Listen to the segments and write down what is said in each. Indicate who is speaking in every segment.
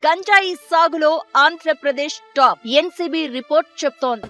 Speaker 1: గంజాయి సాగులో Andhra Pradesh top. NCB report చెప్తోంది.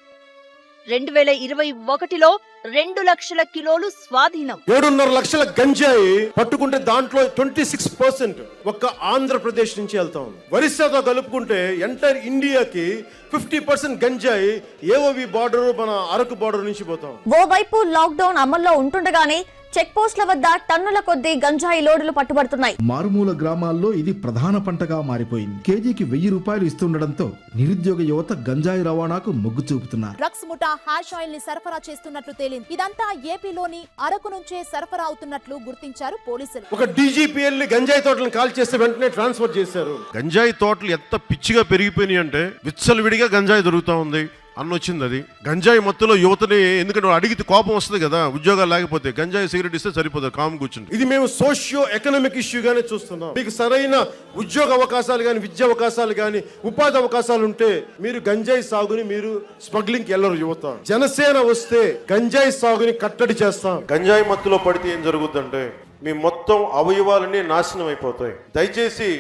Speaker 1: 2021లో 2 లక్షల కిలోలు స్వాధీనం.
Speaker 2: 7.5 లక్షల గంజాయి పట్టుకుంటే దాంట్లో 26% ఒక్క ఆంధ్రప్రదేశ్ నుంచి వెళ్తా ఉంది. ఒరిస్సాతో కలుపుకుంటే ఎంటైర్ ఇండియాకి 50% గంజాయి ఏఓబి బార్డర్, మన అరకు బార్డర్ నుంచి పోతాం.
Speaker 3: ఓవైపు లాక్డౌన్ అమల్లో ఉంటుండగానే చెక్ పోస్టుల వద్ద టన్నుల కొద్దీ గంజాయి లోడులు పట్టుబడుతున్నాయి.
Speaker 4: మారుమూల గ్రామాల్లో ఇది ప్రధాన పంటగా మారిపోయింది. కేజీకి 1000 రూపాయలు ఇస్తుండటంతో నిరుద్యోగ యువత గంజాయి రవాణాకు మొగ్గు చూపుతున్నారు.
Speaker 5: డ్రగ్స్ ముఠా హ్యాష్ ఆయిల్ ని సరఫరా చేస్తున్నట్లు తేలింది. ఇదంతా ఏపీలోని అరకు నుంచే సరఫరా అవుతున్నట్లు గుర్తించారు పోలీసులు.
Speaker 2: ఒక డీజీపీఎల్ గంజాయి తోటలను కాల్ చేస్తే వెంటనే ట్రాన్స్ఫర్ చేశారు.
Speaker 6: గంజాయి తోటలు ఎంత పిచ్చిగా పెరిగిపోయినాయి అంటే విచ్చలవిడిగా గంజాయి దొరుకుతా ఉంది అన్నొచ్చింది. అది గంజాయి మత్తులో యువతని, ఎందుకంటే అడిగితే కోపం వస్తుంది కదా, ఉద్యోగాలు లేకపోతే గంజాయి సిగరెట్ ఇస్తే సరిపోతుంది, కామ్ కూర్చుంది.
Speaker 2: ఇది మేము సోషియో ఎకనామిక్ ఇష్యూగానే చూస్తున్నాం. మీకు సరైన ఉద్యోగ అవకాశాలు కానీ, విద్యా అవకాశాలు కానీ, ఉపాధి అవకాశాలు ఉంటే మీరు గంజాయి సాగుని, మీరు స్మగ్లింగ్కి వెళ్ళరు యువత. జనసేన వస్తే గంజాయి సాగుని కట్టడి చేస్తాం.
Speaker 6: గంజాయి మత్తులో పడితే ఏం జరుగుతుందంటే మీ మొత్తం అవయవాలన్నీ నాశనం అయిపోతాయి. దయచేసి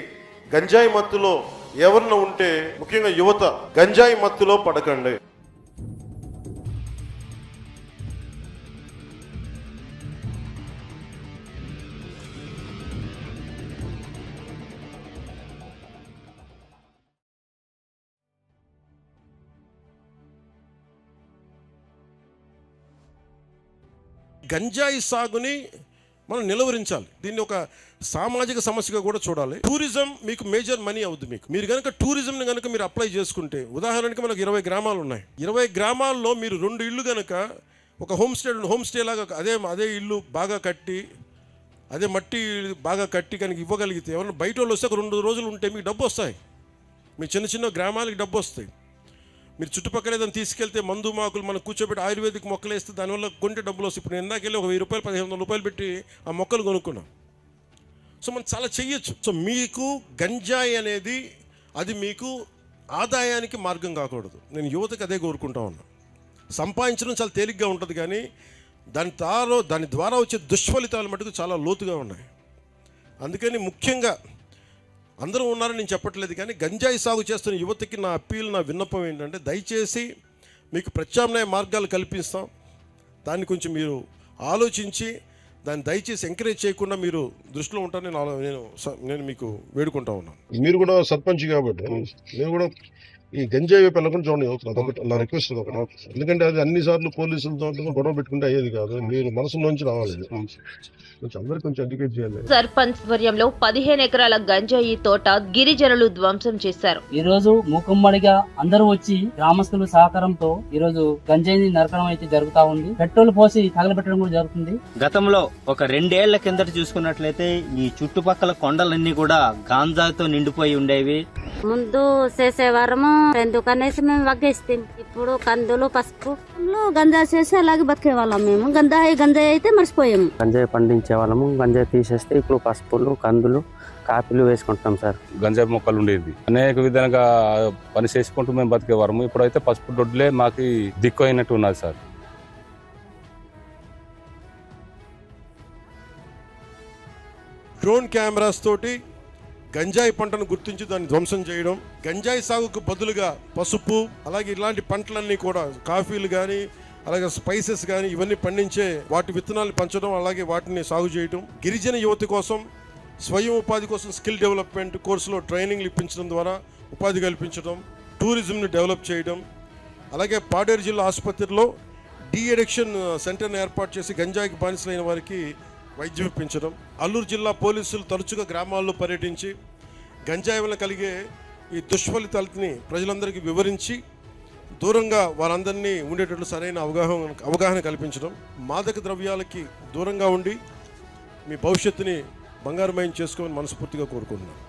Speaker 6: గంజాయి మత్తులో ఎవరన్నా ఉంటే, ముఖ్యంగా యువత, గంజాయి మత్తులో పడకండి. గంజాయి సాగుని మనం నిలువరించాలి. దీన్ని ఒక సామాజిక సమస్యగా కూడా చూడాలి. టూరిజం మీకు మేజర్ మనీ అవుతుంది. మీరు కనుక టూరిజంని కనుక మీరు అప్లై చేసుకుంటే, ఉదాహరణకి మనకు 20 గ్రామాలు ఉన్నాయి. 20 గ్రామాల్లో మీరు 2 ఇళ్ళు కనుక ఒక హోమ్ స్టే లాగా అదే ఇల్లు బాగా కట్టి, అదే మట్టి బాగా కట్టి కనుక ఇవ్వగలిగితే, ఎవరైనా బయట వాళ్ళు వస్తే ఒక 2 రోజులు ఉంటే మీకు డబ్బు వస్తాయి. మీ చిన్న చిన్న గ్రామాలకి డబ్బు వస్తాయి. మీరు చుట్టుపక్కల ఏదైనా తీసుకెళ్తే మందు మాకులు మనం కూర్చోబెట్టి ఆయుర్వేదిక్ మొక్కలు వేస్తే దానివల్ల కొంటే డబ్బులు వస్తాయి. ఇప్పుడు నేను ఇందాకెళ్ళి ఒక 1000 రూపాయలు 1500 రూపాయలు పెట్టి ఆ మొక్కలు కొనుక్కున్నాం. సో మనం చాలా చెయ్యొచ్చు. సో మీకు గంజాయి అనేది అది మీకు ఆదాయానికి మార్గం కాకూడదు. నేను యువతకి అదే కోరుకుంటా ఉన్నా. సంపాదించడం చాలా తేలిగ్గా ఉంటుంది, కానీ దాని ద్వారా వచ్చే దుష్ఫలితాలు మటుకు చాలా లోతుగా ఉన్నాయి. అందుకని ముఖ్యంగా అందరూ ఉన్నారని నేను చెప్పట్లేదు, కానీ గంజాయి సాగు చేస్తున్న యువతకి నా అప్పీల్, నా విన్నపం ఏంటంటే, దయచేసి మీకు ప్రత్యామ్నాయ మార్గాలు కల్పిస్తాం. దాన్ని కొంచెం మీరు ఆలోచించి దాన్ని దయచేసి ఎంకరేజ్ చేయకుండా మీరు దృష్టిలో ఉంటారని నేను మీకు వేడుకుంటా ఉన్నాను.
Speaker 7: మీరు కూడా సర్పంచ్ కాబట్టి నేను కూడా ఈ గంజాయి వైపు వెళ్ళకుండా చూడండి. అదొకటి నా రిక్వెస్ట్. ఒకటి, ఎందుకంటే అది అన్నిసార్లు పోలీసులతో గొడవ పెట్టుకుంటే అయ్యేది కాదు. మీరు మనసులోంచి రావాలి. అందరికి కొంచెం ఎడ్యుకేట్ చేయాలి.
Speaker 1: సర్పంచ్ వర్యంలో 15 ఎకరాల గంజాయి తోట గిరిజనులు ధ్వంసం చేశారు.
Speaker 8: ఈ రోజు మూకుమ్మడిగా అందరూ వచ్చి గ్రామస్తుల సహకారంతో ఈ రోజు గంజాయిని నరకడం అయితే జరుగుతా ఉంది. పెట్రోల్ పోసి తగలబెట్టడం కూడా జరుగుతుంది.
Speaker 9: గతంలో ఒక 2 ఏళ్ల కిందట చూసుకున్నట్లయితే ఈ చుట్టుపక్కల కొండలన్నీ కూడా గాంజాతో నిండిపోయి ఉండేవి.
Speaker 10: ముందు చేసేవారము ఎందుకనేసి మేము వగ్గేస్తాం. ఇప్పుడు కందులు, పసుపు గంజాయి చేసి అలాగే బతికే వాళ్ళం. మేము గంజాయి అయితే మర్చిపోయాము.
Speaker 11: గంజాయి పండించే వాళ్ళము. గంజాయి తీసేస్తే ఇప్పుడు పసుపులు, కందులు, కాపీలు వేసుకుంటాం సార్.
Speaker 12: గంజాయి మొక్కలు ఉండేది, అనేక విధాలుగా పని చేసుకుంటూ మేము బతికేవారము. ఇప్పుడైతే పసుపు దొడ్లే మాకు దిక్కు అయినట్టు ఉన్నది సార్.
Speaker 6: డ్రోన్ కెమెరాస్ తోటి గంజాయి పంటను గుర్తించి దాన్ని ధ్వంసం చేయడం, గంజాయి సాగుకు బదులుగా పసుపు, అలాగే ఇలాంటి పంటలన్నీ కూడా కాఫీలు కానీ, అలాగే స్పైసెస్ కానీ ఇవన్నీ పండించే వాటి విత్తనాలు పంచడం, అలాగే వాటిని సాగు చేయడం, గిరిజన యువత కోసం స్వయం ఉపాధి కోసం స్కిల్ డెవలప్మెంట్ కోర్సులో ట్రైనింగ్లు ఇప్పించడం ద్వారా ఉపాధి కల్పించడం, టూరిజంని డెవలప్ చేయడం, అలాగే పాడేరు జిల్లా ఆసుపత్రిలో డీ అడిక్షన్ సెంటర్ని ఏర్పాటు చేసి గంజాయికి బానిసలైన వారికి వైద్యం ఇప్పించడం, అల్లూరు జిల్లా పోలీసులు తరచుగా గ్రామాల్లో పర్యటించి గంజాయి వల్ల కలిగే ఈ దుష్ఫలితాలని ప్రజలందరికీ వివరించి దూరంగా వారందరినీ ఉండేటట్లు సరైన అవగాహన కల్పించడం, మాదక ద్రవ్యాలకి దూరంగా ఉండి మీ భవిష్యత్తుని బంగారుమయం చేసుకోమని మనస్ఫూర్తిగా కోరుకుంటున్నాను.